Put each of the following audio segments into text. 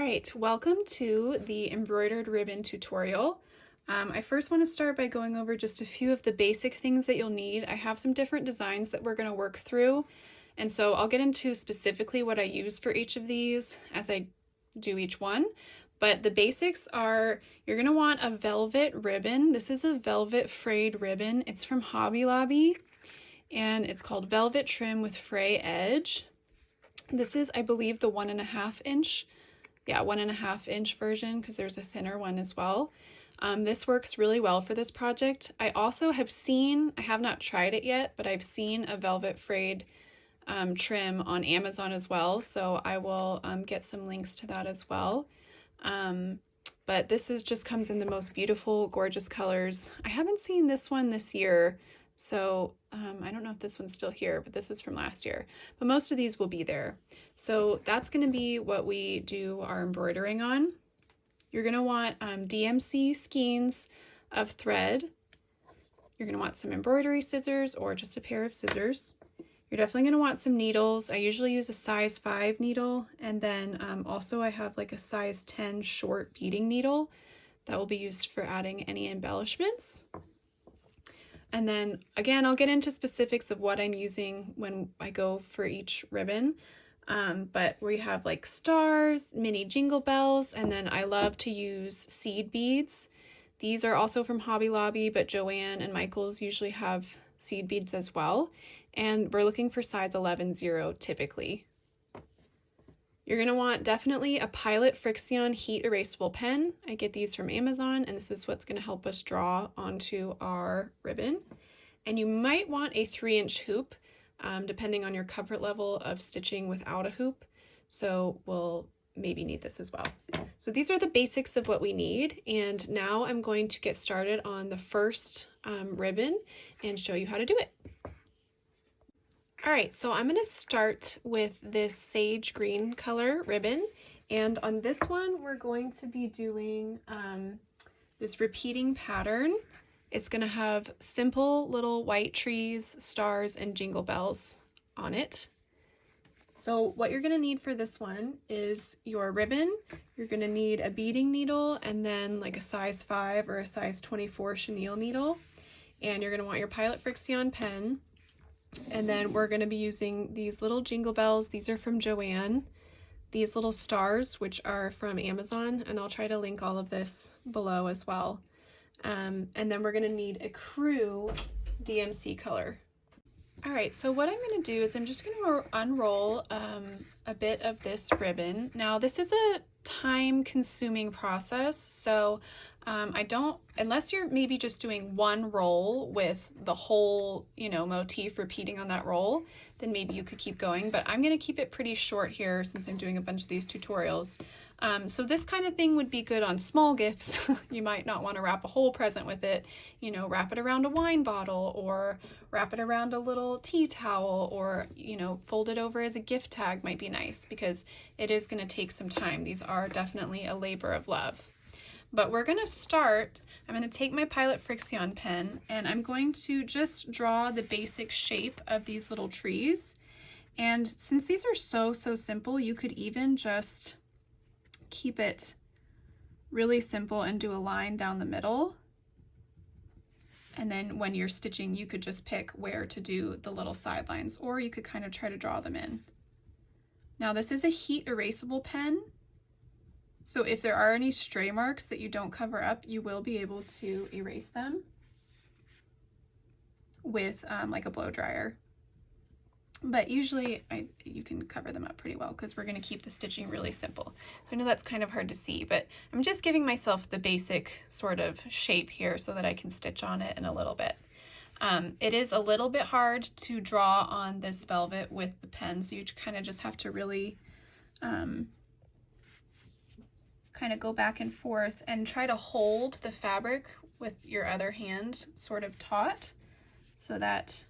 Alright, welcome to the embroidered ribbon tutorial. I first want to start by going over just a few of the basic things that you'll need. I have some different designs that we're going to work through, and so I'll get into specifically what I use for each of these as I do each one. But the basics are, you're going to want a velvet ribbon. This is a velvet frayed ribbon. It's from Hobby Lobby, and it's called Velvet Trim with Fray Edge. This is, I believe, the 1.5 inch. Yeah, 1.5 inch version, because there's a thinner one as well. This works really well for this project. I also have seen, I have not tried it yet, but I've seen a velvet frayed trim on Amazon as well, so I will get some links to that as well. But this is just comes in the most beautiful, gorgeous colors. I haven't seen this one this year, so I don't know if this one's still here, but this is from last year. But most of these will be there. So that's going to be what we do our embroidering on. You're going to want DMC skeins of thread. You're going to want some embroidery scissors or just a pair of scissors. You're definitely going to want some needles. I usually use a size 5 needle, and then also I have like a size 10 short beading needle that will be used for adding any embellishments. And then again, I'll get into specifics of what I'm using when I go for each ribbon. But we have like stars, mini jingle bells, and then I love to use seed beads. These are also from Hobby Lobby, but Joann and Michaels usually have seed beads as well. And we're looking for size 11-0 typically. You're going to want definitely a Pilot Frixion heat erasable pen. I get these from Amazon, and this is what's going to help us draw onto our ribbon. And you might want a 3-inch hoop, depending on your comfort level of stitching without a hoop. So we'll maybe need this as well. So these are the basics of what we need. And now I'm going to get started on the first ribbon and show you how to do it. All right, so I'm going to start with this sage green color ribbon, and on this one we're going to be doing this repeating pattern. It's going to have simple little white trees, stars, and jingle bells on it. So what you're going to need for this one is your ribbon. You're going to need a beading needle and then like a size 5 or a size 24 chenille needle, and you're going to want your Pilot Frixion pen. And then we're going to be using these little jingle bells. These are from Joann. These little stars, which are from Amazon, and I'll try to link all of this below as well. And then we're going to need a crew DMC color. All right, so what I'm going to do is I'm just going to unroll a bit of this ribbon. Now, this is a time-consuming process, so I don't, unless you're maybe just doing one roll with the whole, motif repeating on that roll, then maybe you could keep going, but I'm going to keep it pretty short here since I'm doing a bunch of these tutorials. So this kind of thing would be good on small gifts. You might not want to wrap a whole present with it, wrap it around a wine bottle or wrap it around a little tea towel, or, fold it over as a gift tag might be nice, because it is going to take some time. These are definitely a labor of love. But we're going to start, I'm going to take my Pilot Frixion pen and I'm going to just draw the basic shape of these little trees. And since these are so simple, you could even just keep it really simple and do a line down the middle. And then when you're stitching, you could just pick where to do the little sidelines, or you could kind of try to draw them in. Now this is a heat erasable pen. So if there are any stray marks that you don't cover up, you will be able to erase them with like a blow dryer. But usually you can cover them up pretty well because we're going to keep the stitching really simple. So I know that's kind of hard to see, but I'm just giving myself the basic sort of shape here so that I can stitch on it in a little bit. It is a little bit hard to draw on this velvet with the pen, so you kind of just have to really kind of go back and forth and try to hold the fabric with your other hand sort of taut so that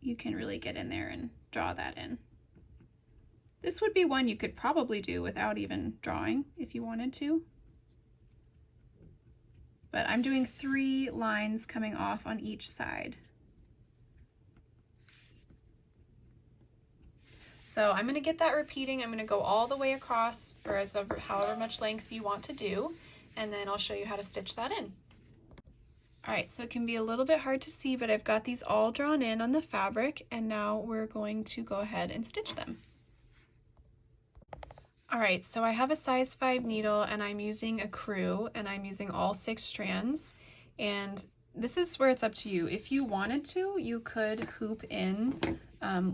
you can really get in there and draw that in. This would be one you could probably do without even drawing if you wanted to. But I'm doing 3 lines coming off on each side. So I'm going to get that repeating. I'm going to go all the way across for however much length you want to do, and then I'll show you how to stitch that in. All right, so it can be a little bit hard to see, but I've got these all drawn in on the fabric, and now we're going to go ahead and stitch them. All right, so I have a size 5 needle and I'm using a crew, and I'm using all 6 strands, and this is where it's up to you. If you wanted to, you could hoop in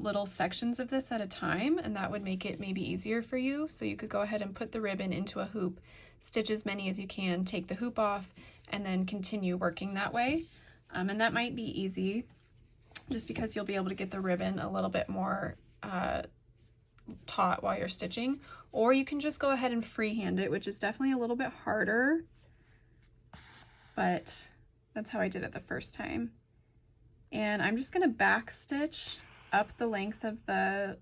little sections of this at a time, and that would make it maybe easier for you. So you could go ahead and put the ribbon into a hoop, stitch as many as you can, take the hoop off, and then continue working that way. And that might be easy just because you'll be able to get the ribbon a little bit more taut while you're stitching. Or you can just go ahead and freehand it, which is definitely a little bit harder, but that's how I did it the first time. And I'm just going to back stitch up the length of the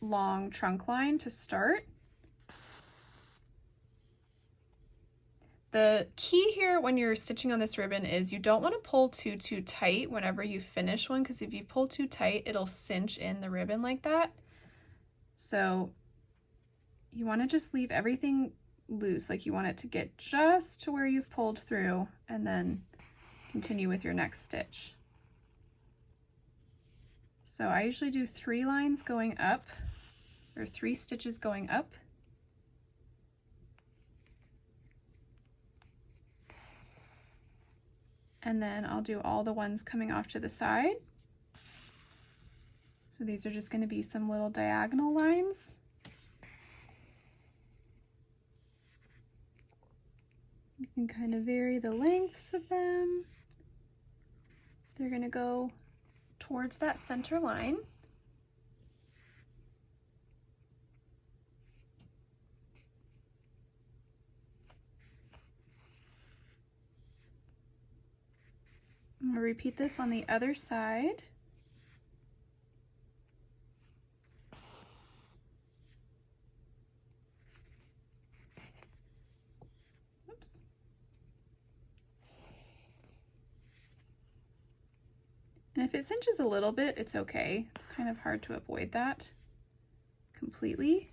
long trunk line to start. The key here when you're stitching on this ribbon is you don't want to pull too tight whenever you finish one, because if you pull too tight, it'll cinch in the ribbon like that. So you want to just leave everything loose, like you want it to get just to where you've pulled through, and then continue with your next stitch. So I usually do 3 lines going up, or 3 stitches going up. And then I'll do all the ones coming off to the side. So these are just going to be some little diagonal lines. You can kind of vary the lengths of them. They're going to go towards that center line. I'm going to repeat this on the other side. Oops. And if it cinches a little bit, it's okay. It's kind of hard to avoid that completely,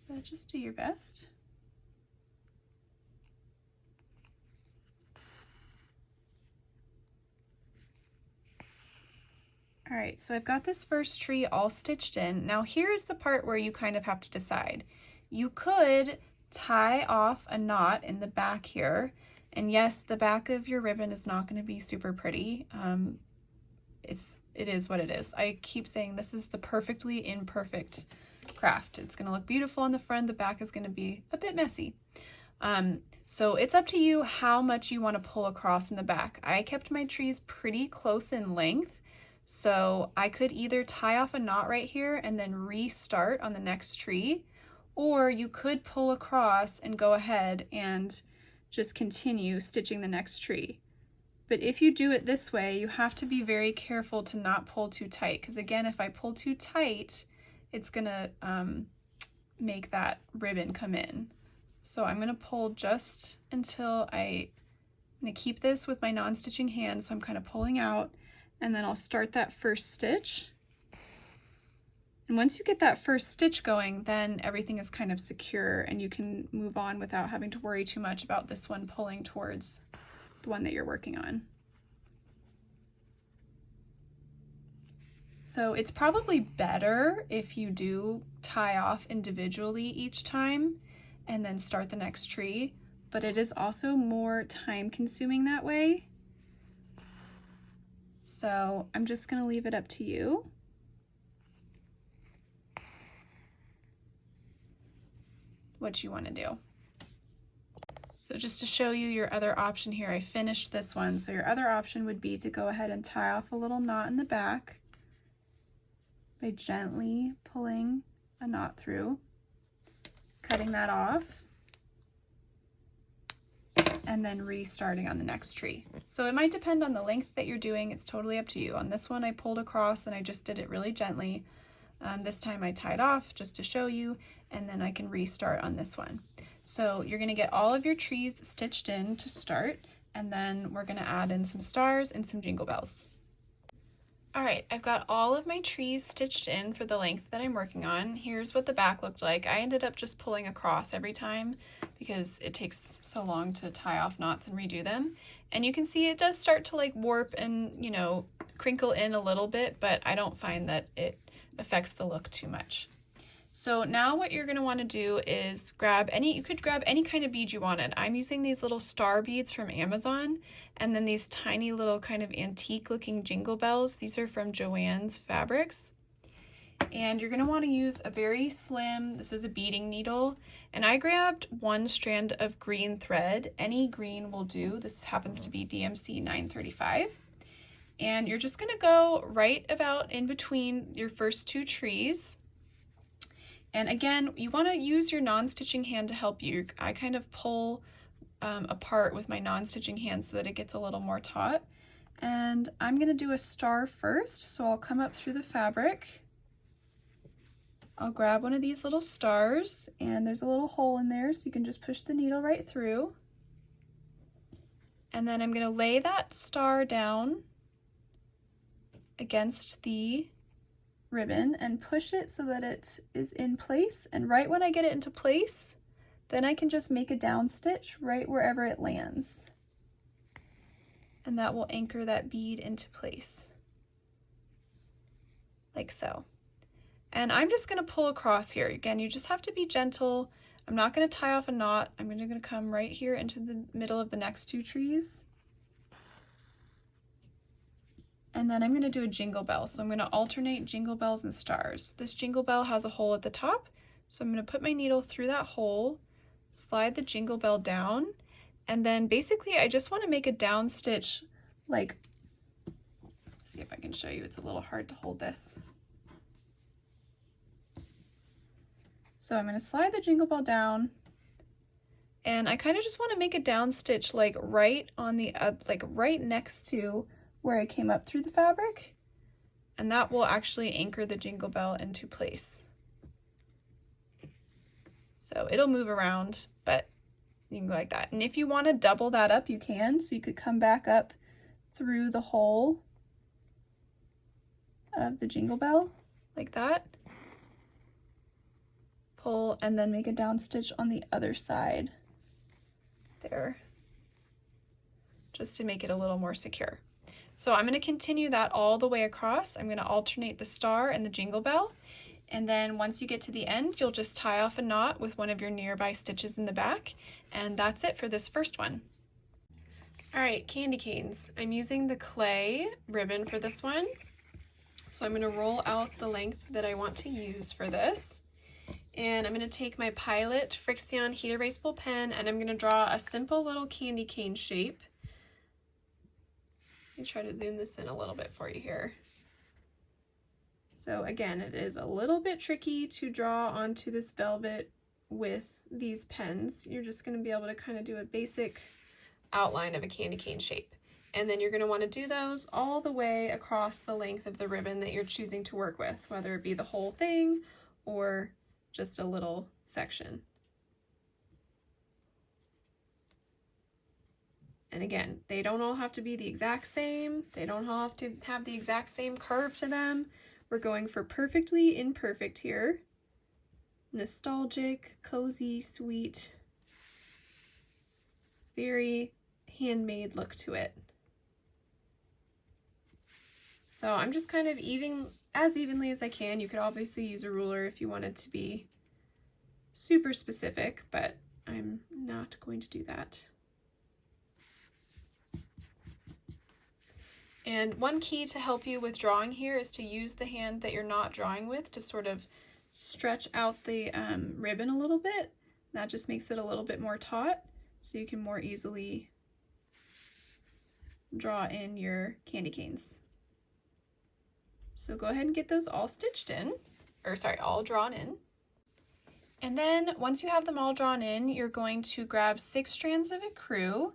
but just do your best. All right, so I've got this first tree all stitched in. Now here's the part where you kind of have to decide. You could tie off a knot in the back here, and yes, the back of your ribbon is not going to be super pretty. It is what it is. I keep saying this is the perfectly imperfect craft. It's going to look beautiful on the front, the back is going to be a bit messy. So it's up to you how much you want to pull across in the back. I kept my trees pretty close in length, so I could either tie off a knot right here and then restart on the next tree, or you could pull across and go ahead and just continue stitching the next tree. But if you do it this way, you have to be very careful to not pull too tight, because again, if I pull too tight, it's gonna make that ribbon come in. So I'm gonna pull just until I'm gonna keep this with my non-stitching hand, so I'm kind of pulling out, and then I'll start that first stitch. And once you get that first stitch going, then everything is kind of secure and you can move on without having to worry too much about this one pulling towards the one that you're working on. So it's probably better if you do tie off individually each time and then start the next tree, but it is also more time consuming that way. So I'm just going to leave it up to you. What you want to do. So just to show you your other option here, I finished this one. So your other option would be to go ahead and tie off a little knot in the back by gently pulling a knot through, cutting that off, and then restarting on the next tree. So it might depend on the length that you're doing. It's totally up to you. On this one, I pulled across and I just did it really gently. This time I tied off just to show you, and then I can restart on this one. So you're gonna get all of your trees stitched in to start, and then we're gonna add in some stars and some jingle bells. All right, I've got all of my trees stitched in for the length that I'm working on. Here's what the back looked like. I ended up just pulling across every time because it takes so long to tie off knots and redo them. And you can see it does start to like warp and, you know, crinkle in a little bit, but I don't find that it affects the look too much. So now what you're going to want to do is you could grab any kind of bead you wanted. I'm using these little star beads from Amazon, and then these tiny little kind of antique looking jingle bells. These are from Joann's Fabrics. And you're going to want to use a very slim, this is a beading needle, and I grabbed one strand of green thread. Any green will do. This happens to be DMC 935. And you're just going to go right about in between your first two trees. And again, you want to use your non-stitching hand to help you. I kind of pull apart with my non-stitching hand so that it gets a little more taut. And I'm going to do a star first, so I'll come up through the fabric. I'll grab one of these little stars, and there's a little hole in there, so you can just push the needle right through. And then I'm going to lay that star down against the ribbon and push it so that it is in place, and right when I get it into place, then I can just make a down stitch right wherever it lands, and that will anchor that bead into place like so. And I'm just going to pull across here. Again, you just have to be gentle. I'm not going to tie off a knot. I'm going to come right here into the middle of the next two trees. And then I'm going to do a jingle bell. So I'm going to alternate jingle bells and stars. This jingle bell has a hole at the top, so I'm going to put my needle through that hole, slide the jingle bell down, and then basically I just want to make a down stitch, like, see if I can show you. It's a little hard to hold this. So I'm going to slide the jingle bell down, and I kind of just want to make a down stitch like right on the like right next to where I came up through the fabric, and that will actually anchor the jingle bell into place. So it'll move around, but you can go like that. And if you want to double that up, you can. So you could come back up through the hole of the jingle bell like that, pull, and then make a down stitch on the other side there, just to make it a little more secure. So I'm going to continue that all the way across. I'm going to alternate the star and the jingle bell, and then once you get to the end, you'll just tie off a knot with one of your nearby stitches in the back, and that's it for this first one. All right, candy canes. I'm using the clay ribbon for this one, so I'm going to roll out the length that I want to use for this, and I'm going to take my Pilot Frixion heat erasable pen, and I'm going to draw a simple little candy cane shape. Let me try to zoom this in a little bit for you here. So again, it is a little bit tricky to draw onto this velvet with these pens. You're just going to be able to kind of do a basic outline of a candy cane shape. And then you're going to want to do those all the way across the length of the ribbon that you're choosing to work with, whether it be the whole thing or just a little section. And again, they don't all have to be the exact same. They don't all have to have the exact same curve to them. We're going for perfectly imperfect here. Nostalgic, cozy, sweet, very handmade look to it. So I'm just kind of as evenly as I can. You could obviously use a ruler if you wanted to be super specific, but I'm not going to do that. And one key to help you with drawing here is to use the hand that you're not drawing with to sort of stretch out the ribbon a little bit. That just makes it a little bit more taut, so you can more easily draw in your candy canes. So go ahead and get those all stitched in, or sorry, all drawn in. And then once you have them all drawn in, you're going to grab 6 strands of ecru.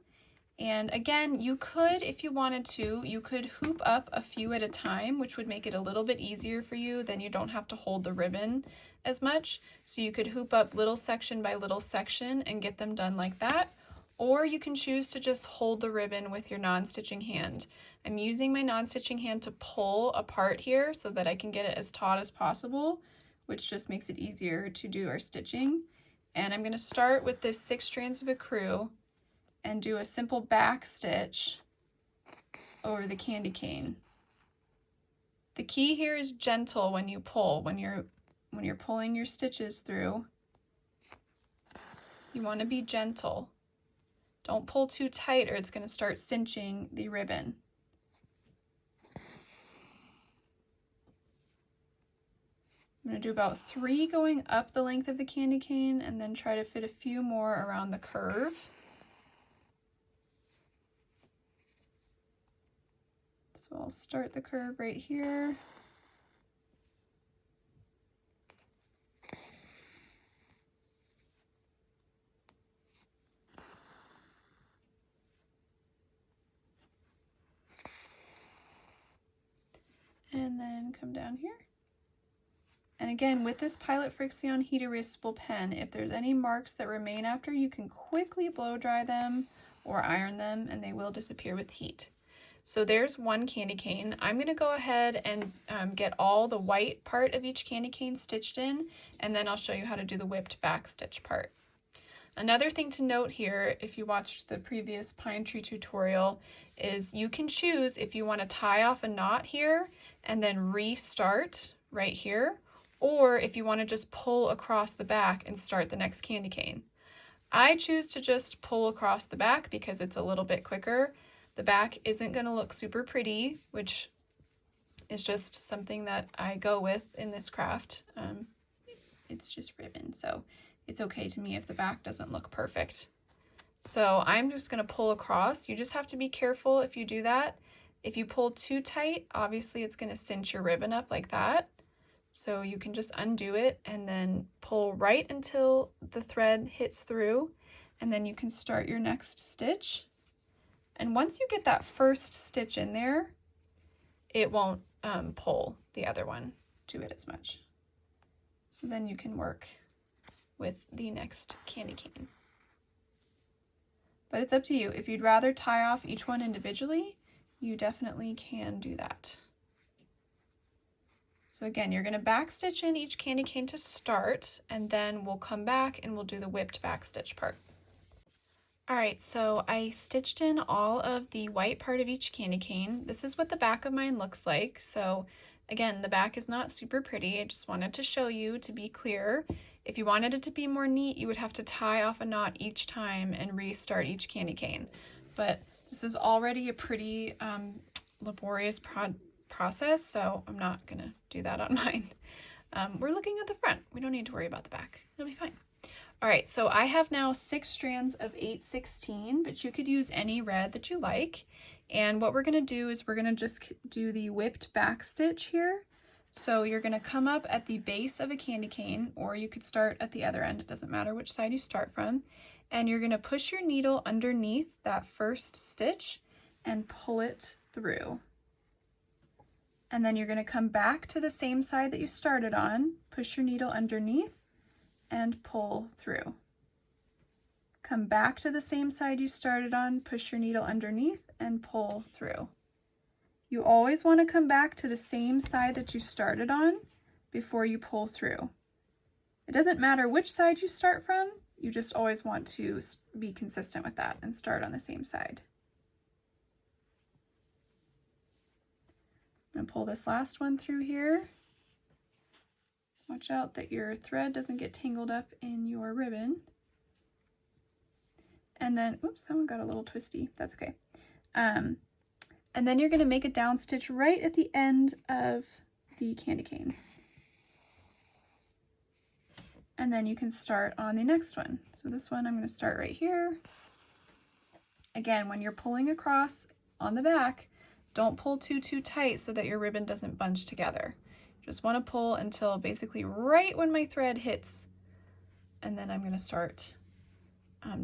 And again, you could, if you wanted to, you could hoop up a few at a time, which would make it a little bit easier for you. Then you don't have to hold the ribbon as much. So you could hoop up little section by little section and get them done like that. or you can choose to just hold the ribbon with your non-stitching hand. I'm using my non-stitching hand to pull apart here so that I can get it as taut as possible, which just makes it easier to do our stitching. And I'm going to start with this 6 strands of ecru and do a simple back stitch over the candy cane. The key here is gentle when you pull. When you're pulling your stitches through, you want to be gentle. Don't pull too tight or it's going to start cinching the ribbon. I'm going to do about 3 going up the length of the candy cane and then try to fit a few more around the curve. So I'll start the curve right here. And then come down here. And again, with this Pilot Frixion heat erasable pen, if there's any marks that remain after, you can quickly blow dry them or iron them and they will disappear with heat. So there's one candy cane. I'm going to go ahead and get all the white part of each candy cane stitched in, and then I'll show you how to do the whipped back stitch part. Another thing to note here, if you watched the previous pine tree tutorial, is you can choose if you want to tie off a knot here and then restart right here, or if you want to just pull across the back and start the next candy cane. I choose to just pull across the back because it's a little bit quicker. The back isn't going to look super pretty, which is just something that I go with in this craft. It's just ribbon, so it's okay to me if the back doesn't look perfect. So I'm just going to pull across. You just have to be careful if you do that. If you pull too tight, obviously it's going to cinch your ribbon up like that. So you can just undo it and then pull right until the thread hits through, and then you can start your next stitch. And once you get that first stitch in there, it won't pull the other one to it as much. So then you can work with the next candy cane. But it's up to you. If you'd rather tie off each one individually, you definitely can do that. So again, you're going to back stitch in each candy cane to start, and then we'll come back and we'll do the whipped back stitch part. Alright, so I stitched in all of the white part of each candy cane. This is what the back of mine looks like. So again, the back is not super pretty. I just wanted to show you to be clear. If you wanted it to be more neat, you would have to tie off a knot each time and restart each candy cane. But this is already a pretty laborious process, so I'm not going to do that on mine. We're looking at the front. We don't need to worry about the back. It'll be fine. All right, so I have now 6 strands of 8/16, but you could use any red that you like. And what we're going to do is we're going to just do the whipped back stitch here. So you're going to come up at the base of a candy cane, or you could start at the other end. It doesn't matter which side you start from. And you're going to push your needle underneath that first stitch and pull it through. And then you're going to come back to the same side that you started on, push your needle underneath, and pull through. Come back to the same side you started on, push your needle underneath, and pull through. You always want to come back to the same side that you started on before you pull through. It doesn't matter which side you start from, you just always want to be consistent with that and start on the same side. I'm going to pull this last one through here. Watch out that your thread doesn't get tangled up in your ribbon. And then, oops, that one got a little twisty. That's okay. And then you're going to make a down stitch right at the end of the candy cane. And then you can start on the next one. So this one I'm going to start right here. Again, when you're pulling across on the back, don't pull too tight so that your ribbon doesn't bunch together. Just want to pull until basically right when my thread hits, and then I'm going to start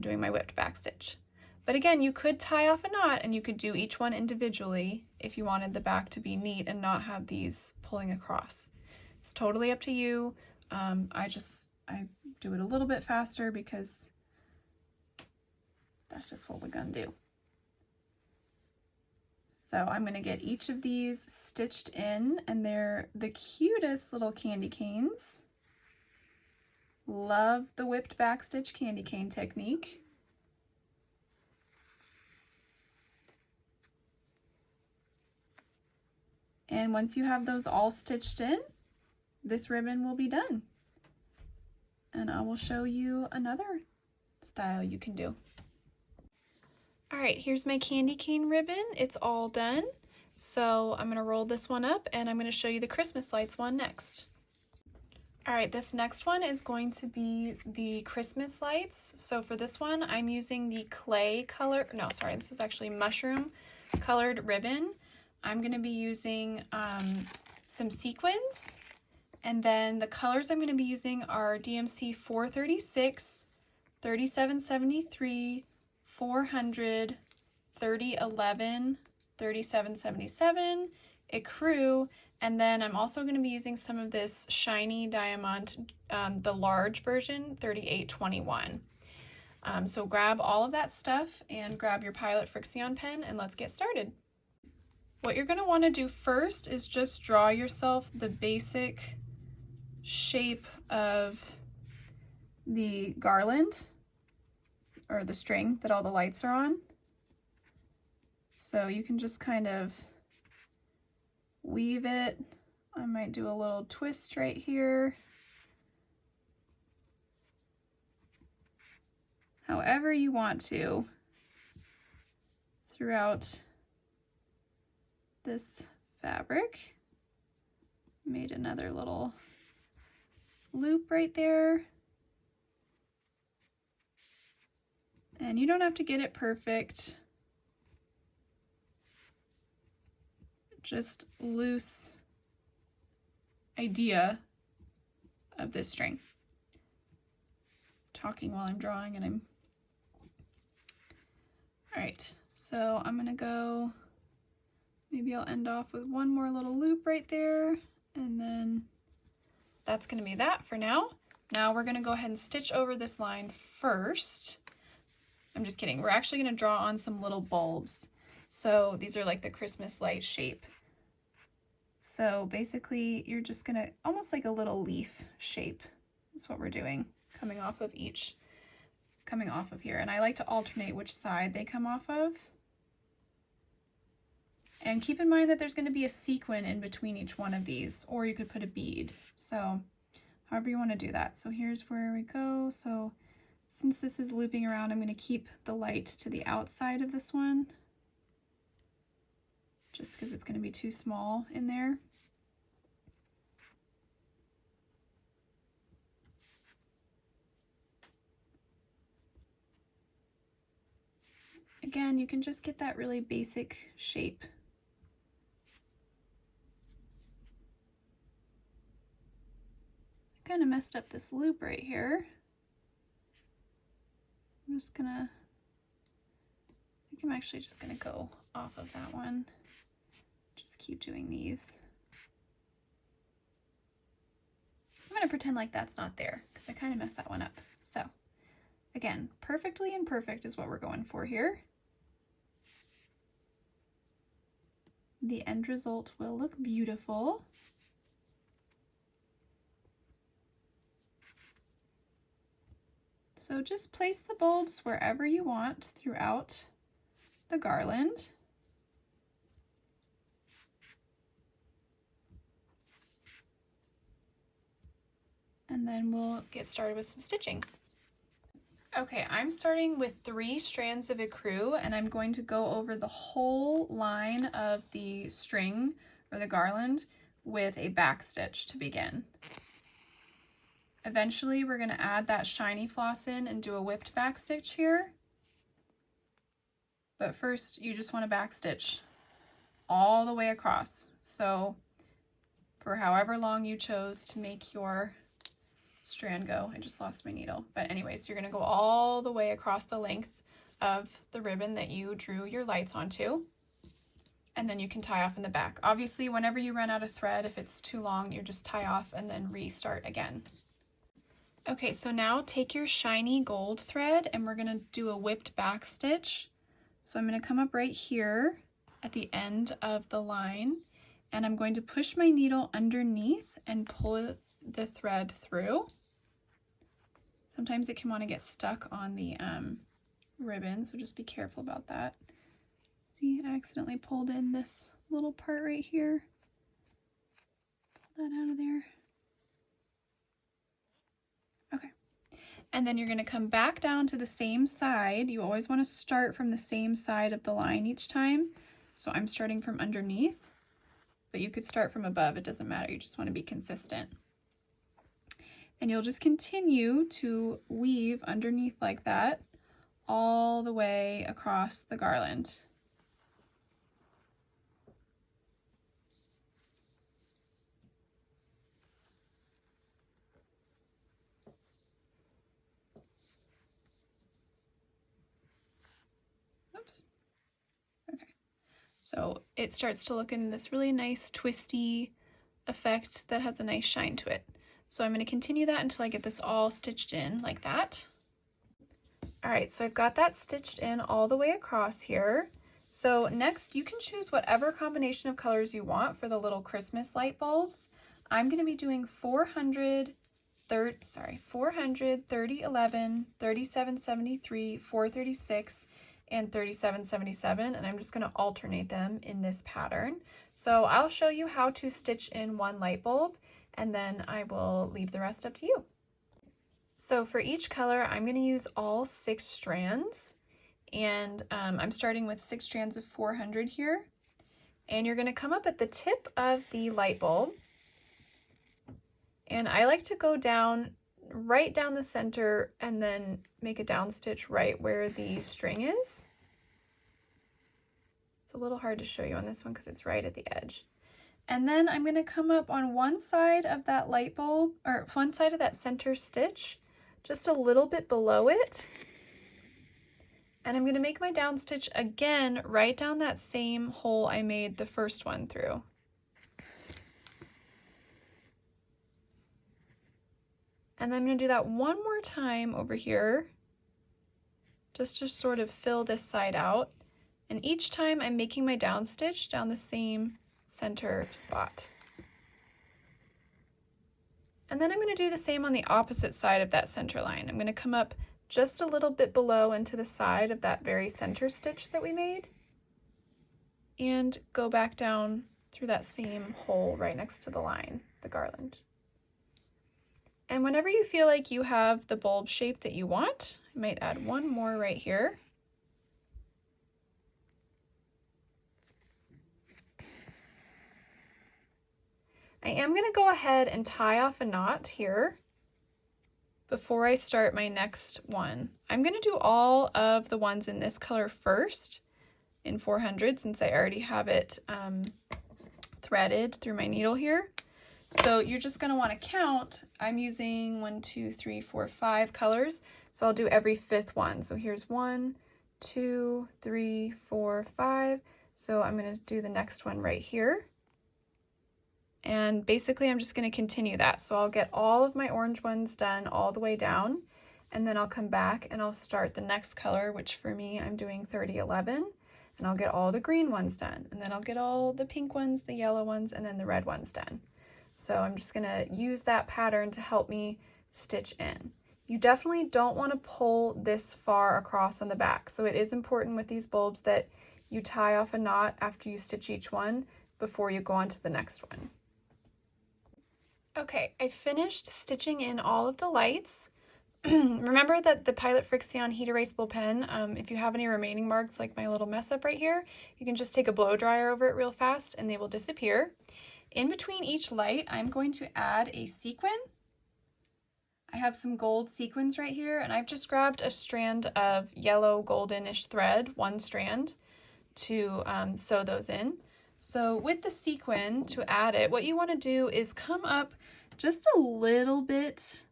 doing my whipped back stitch. But again, you could tie off a knot and you could do each one individually if you wanted the back to be neat and not have these pulling across. It's totally up to you. I do it a little bit faster because that's just what we're gonna do. So I'm gonna get each of these stitched in, and they're the cutest little candy canes. Love the whipped backstitch candy cane technique. And once you have those all stitched in, this ribbon will be done. And I will show you another style you can do. All right, here's my candy cane ribbon. It's all done. So I'm gonna roll this one up and I'm gonna show you the Christmas lights one next. All right, this next one is going to be the Christmas lights. So for this one, I'm using the clay color, no, sorry, this is actually mushroom colored ribbon. I'm gonna be using some sequins, and then the colors I'm gonna be using are DMC 436, 3773, 400, 3011, 3777, Ecru, and then I'm also going to be using some of this shiny diamond, the large version, 3821. So grab all of that stuff and grab your Pilot Frixion pen and let's get started. What you're going to want to do first is just draw yourself the basic shape of the garland or the string that all the lights are on. So you can just kind of weave it. I might do a little twist right here. However you want to throughout this fabric. Made another little loop right there. And you don't have to get it perfect. Just loose idea of this string. Talking while I'm drawing and all right, so I'm gonna go, maybe I'll end off with one more little loop right there, and then that's gonna be that for now. Now we're gonna go ahead and stitch over this line first. I'm just kidding, we're actually gonna draw on some little bulbs. So these are like the Christmas light shape. So basically you're just gonna, almost like a little leaf shape is what we're doing, coming off of here. And I like to alternate which side they come off of. And keep in mind that there's gonna be a sequin in between each one of these, or you could put a bead. So however you wanna do that. So here's where we go. So since this is looping around, I'm gonna keep the light to the outside of this one, just because it's going to be too small in there. Again, you can just get that really basic shape. I kind of messed up this loop right here. I'm just gonna, I think I'm actually just gonna go off of that one. Just keep doing these. I'm gonna pretend like that's not there because I kind of messed that one up. So again, perfectly imperfect is what we're going for here. The end result will look beautiful. So just place the bulbs wherever you want throughout the garland. And then we'll get started with some stitching. Okay, I'm starting with 3 strands of ecru, and I'm going to go over the whole line of the string or the garland with a back stitch to begin. Eventually we're going to add that shiny floss in and do a whipped back stitch here. But first you just want to back stitch all the way across. So for however long you chose to make your strand go. I just lost my needle. But anyways, you're going to go all the way across the length of the ribbon that you drew your lights onto. And then you can tie off in the back. Obviously, whenever you run out of thread, if it's too long, you just tie off and then restart again. Okay, so now take your shiny gold thread and we're gonna do a whipped back stitch. So I'm gonna come up right here at the end of the line and I'm going to push my needle underneath and pull the thread through. Sometimes it can want to get stuck on the ribbon, so just be careful about that. See, I accidentally pulled in this little part right here. Pull that out of there. Okay. And then you're going to come back down to the same side. You always want to start from the same side of the line each time. So I'm starting from underneath, but you could start from above. It doesn't matter. You just want to be consistent. And you'll just continue to weave underneath like that all the way across the garland. Oops. Okay. So it starts to look in this really nice twisty effect that has a nice shine to it. So I'm going to continue that until I get this all stitched in like that. All right, so I've got that stitched in all the way across here. So next you can choose whatever combination of colors you want for the little Christmas light bulbs. I'm going to be doing 400, 30, 11, 37, 73, 436, and 3777, and I'm just going to alternate them in this pattern. So I'll show you how to stitch in one light bulb and then I will leave the rest up to you. So for each color I'm going to use all 6 strands, and I'm starting with 6 strands of 400 here, and you're going to come up at the tip of the light bulb, and I like to go down right down the center and then make a down stitch right where the string is. It's a little hard to show you on this one because it's right at the edge. And then I'm going to come up on one side of that light bulb, or one side of that center stitch, just a little bit below it. And I'm going to make my down stitch again right down that same hole I made the first one through. And then I'm going to do that one more time over here, just to sort of fill this side out. And each time I'm making my down stitch down the same center spot. And then I'm going to do the same on the opposite side of that center line. I'm going to come up just a little bit below and to the side of that very center stitch that we made, and go back down through that same hole right next to the line, the garland. And whenever you feel like you have the bulb shape that you want, I might add one more right here. I am going to go ahead and tie off a knot here before I start my next one. I'm going to do all of the ones in this color first in 400, since I already have it threaded through my needle here. So you're just going to want to count. I'm using 1, 2, 3, 4, 5 colors, so I'll do every 5th one. So here's 1, 2, 3, 4, 5. So I'm going to do the next one right here. And basically I'm just going to continue that. So I'll get all of my orange ones done all the way down, and then I'll come back and I'll start the next color, which for me I'm doing 30, 11, and I'll get all the green ones done, and then I'll get all the pink ones, the yellow ones, and then the red ones done. So I'm just going to use that pattern to help me stitch in. You definitely don't want to pull this far across on the back. So it is important with these bulbs that you tie off a knot after you stitch each one before you go on to the next one. Okay, I finished stitching in all of the lights. Remember that the Pilot Frixion heat erasable pen, if you have any remaining marks like my little mess up right here, you can just take a blow dryer over it real fast and they will disappear. In between each light, I'm going to add a sequin. I have some gold sequins right here, and I've just grabbed a strand of yellow goldenish thread, one strand, to sew those in. So with the sequin, to add it, what you want to do is come up just a little bit,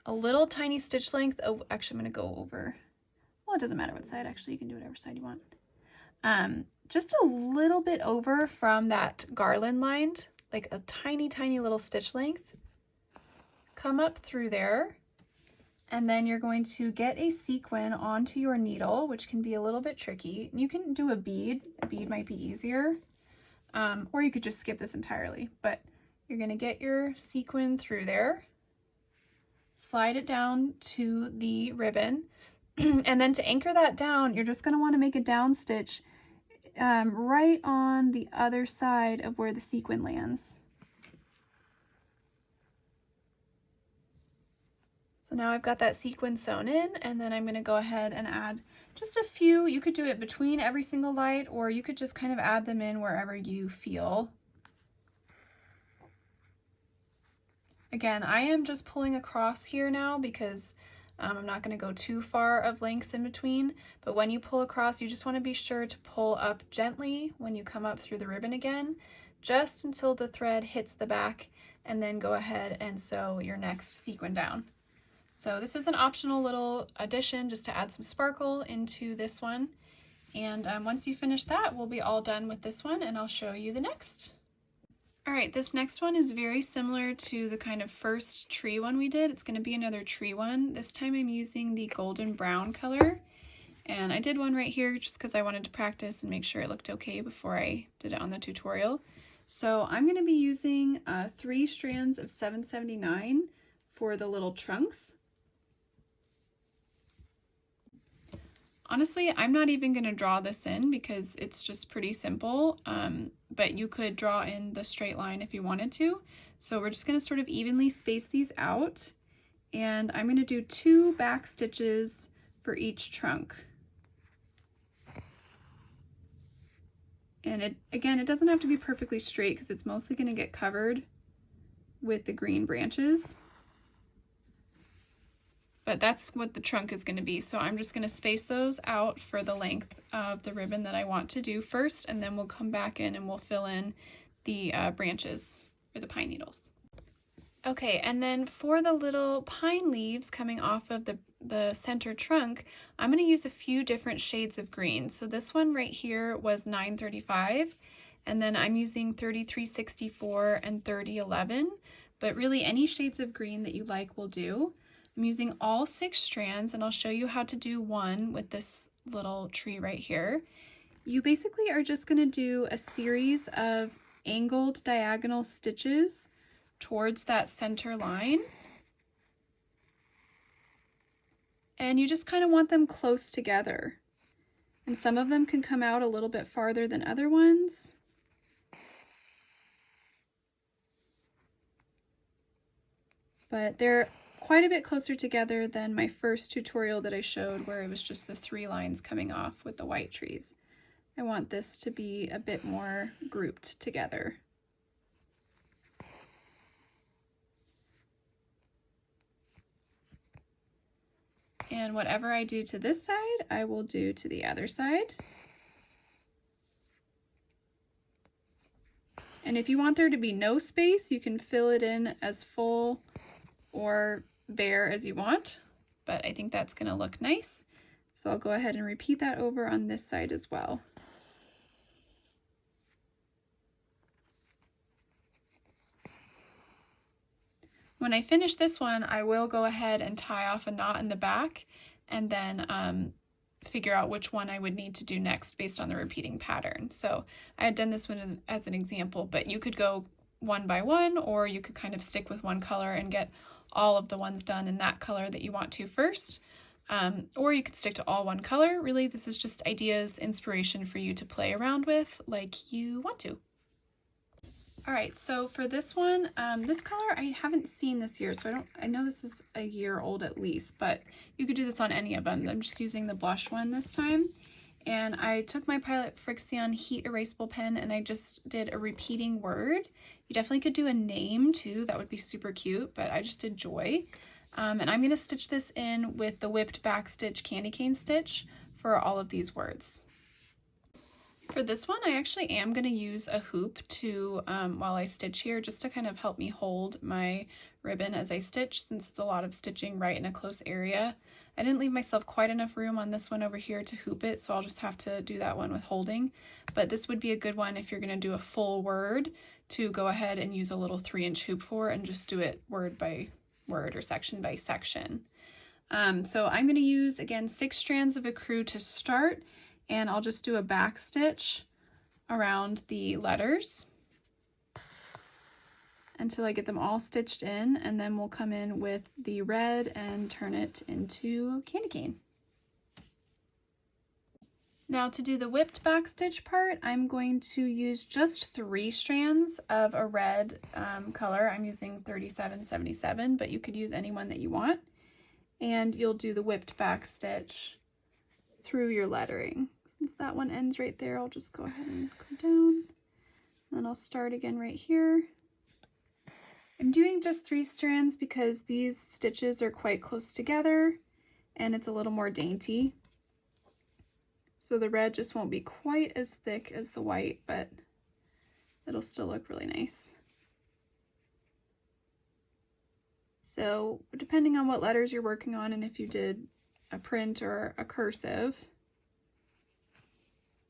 a little tiny stitch length. Oh, actually I'm going to go over, well, it doesn't matter what side, actually you can do whatever side you want. Just a little bit over from that garland line, like a tiny, tiny little stitch length. Come up through there And then you're going to get a sequin onto your needle, which can be a little bit tricky. You can do a bead. A bead might be easier, or you could just skip this entirely. But you're going to get your sequin through there, slide it down to the ribbon, and then to anchor that down, you're just going to want to make a down stitch right on the other side of where the sequin lands. So now I've got that sequin sewn in, and then I'm going to go ahead and add just a few. You could do it between every single light, or you could just kind of add them in wherever you feel. Again, I am just pulling across here now because I'm not going to go too far of lengths in between, but when you pull across, you just want to be sure to pull up gently when you come up through the ribbon again, just until the thread hits the back, and then go ahead and sew your next sequin down. So this is an optional little addition just to add some sparkle into this one. And once you finish that, we'll be all done with this one, and I'll show you the next. All right, this next one is very similar to the kind of first tree one we did. It's going to be another tree one. This time I'm using the golden brown color. And I did one right here just because I wanted to practice and make sure it looked okay before I did it on the tutorial. So I'm going to be using 3 strands of 779 for the little trunks. Honestly, I'm not even going to draw this in because it's just pretty simple, but you could draw in the straight line if you wanted to. So we're just going to sort of evenly space these out, and I'm going to do 2 back stitches for each trunk. And again, it doesn't have to be perfectly straight because it's mostly going to get covered with the green branches. But that's what the trunk is going to be. So I'm just going to space those out for the length of the ribbon that I want to do first, and then we'll come back in and we'll fill in the branches or the pine needles. Okay, and then for the little pine leaves coming off of the center trunk, I'm going to use a few different shades of green. So this one right here was 935, and then I'm using 3364 and 3011, but really any shades of green that you like will do. I'm using all 6 strands, and I'll show you how to do one with this little tree right here. You basically are just going to do a series of angled diagonal stitches towards that center line. And you just kind of want them close together. And some of them can come out a little bit farther than other ones. But they're quite a bit closer together than my first tutorial that I showed where it was just the 3 lines coming off with the white trees. I want this to be a bit more grouped together. And whatever I do to this side, I will do to the other side. And if you want there to be no space, you can fill it in as full or bare as you want, but I think that's going to look nice. So I'll go ahead and repeat that over on this side as well. When I finish this one, I will go ahead and tie off a knot in the back and then figure out which one I would need to do next based on the repeating pattern. So I had done this one as an example, but you could go one by one, or you could kind of stick with one color and get all of the ones done in that color that you want to first, or you could stick to all one color. Really, this is just ideas, inspiration for you to play around with like you want to. All right, so for this one, this color I haven't seen this year, so I know this is a year old at least, but you could do this on any of them. I'm just using the blush one this time. And I took my Pilot Frixion heat erasable pen and I just did a repeating word. You definitely could do a name too, that would be super cute, but I just did joy. And I'm gonna stitch this in with the whipped back stitch candy cane stitch for all of these words. For this one, I actually am going to use a hoop to while I stitch here, just to kind of help me hold my ribbon as I stitch, since it's a lot of stitching right in a close area. I didn't leave myself quite enough room on this one over here to hoop it, so I'll just have to do that one with holding. But this would be a good one if you're going to do a full word, to go ahead and use a little 3-inch hoop for and just do it word by word or section by section. So I'm going to use, again, 6 strands of ecru to start, and I'll just do a back stitch around the letters until I get them all stitched in, and then we'll come in with the red and turn it into candy cane. Now to do the whipped back stitch part, I'm going to use just 3 strands of a red color. I'm using 3777, but you could use any one that you want. And you'll do the whipped back stitch through your lettering. Since that one ends right there, I'll just go ahead and go down. Then I'll start again right here. I'm doing just 3 strands because these stitches are quite close together and it's a little more dainty. So the red just won't be quite as thick as the white, but it'll still look really nice. So depending on what letters you're working on and if you did a print or a cursive,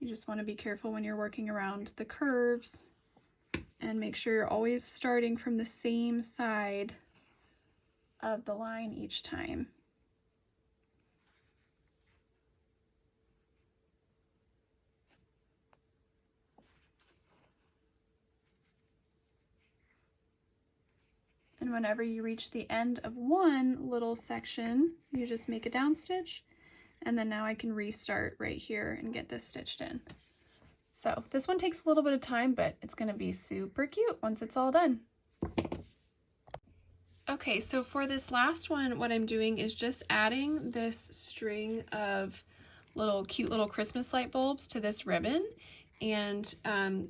you just want to be careful when you're working around the curves and make sure you're always starting from the same side of the line each time. And whenever you reach the end of one little section, you just make a down stitch, and then now I can restart right here and get this stitched in. So this one takes a little bit of time, but it's going to be super cute once it's all done. Okay, so for this last one, what I'm doing is just adding this string of cute little Christmas light bulbs to this ribbon. And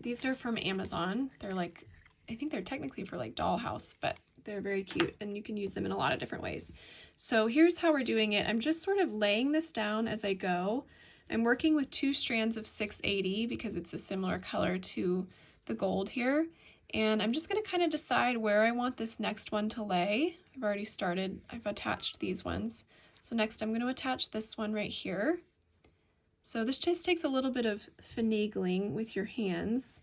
these are from Amazon. They're like, I think they're technically for like dollhouse, but they're very cute and you can use them in a lot of different ways. So here's how we're doing it. I'm just sort of laying this down as I go. I'm working with 2 strands of 680 because it's a similar color to the gold here. And I'm just going to kind of decide where I want this next one to lay. I've already started, I've attached these ones. So next I'm going to attach this one right here. So this just takes a little bit of finagling with your hands.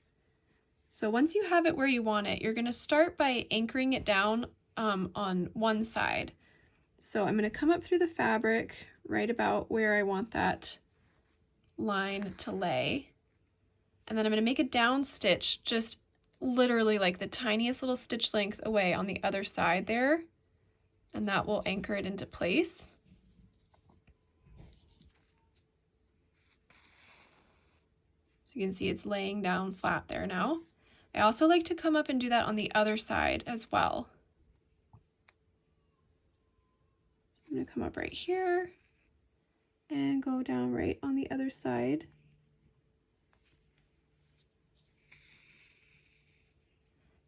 So once you have it where you want it, you're going to start by anchoring it down on one side. So I'm going to come up through the fabric right about where I want that line to lay. And then I'm going to make a down stitch just literally like the tiniest little stitch length away on the other side there. And that will anchor it into place. So you can see it's laying down flat there now. I also like to come up and do that on the other side as well. So I'm going to come up right here and go down right on the other side.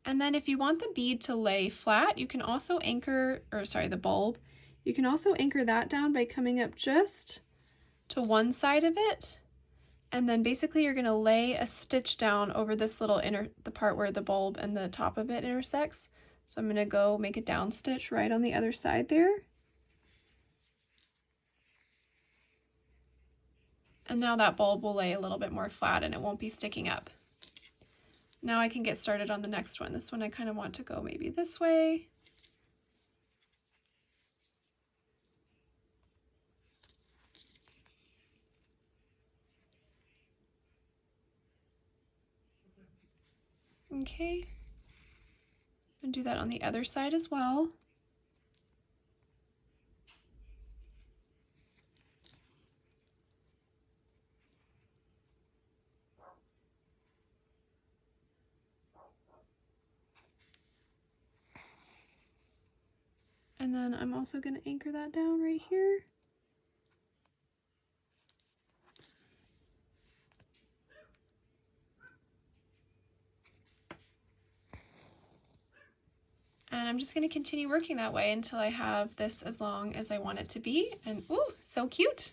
And then if you want the bead to lay flat, you can also anchor, or sorry, the bulb, you can also anchor that down by coming up just to one side of it. And then basically you're going to lay a stitch down over this little the part where the bulb and the top of it intersects. So I'm going to go make a down stitch right on the other side there. And now that bulb will lay a little bit more flat and it won't be sticking up. Now I can get started on the next one. This one I kind of want to go maybe this way. Okay, and do that on the other side as well. And then I'm also going to anchor that down right here. And I'm just going to continue working that way until I have this as long as I want it to be. And ooh, so cute!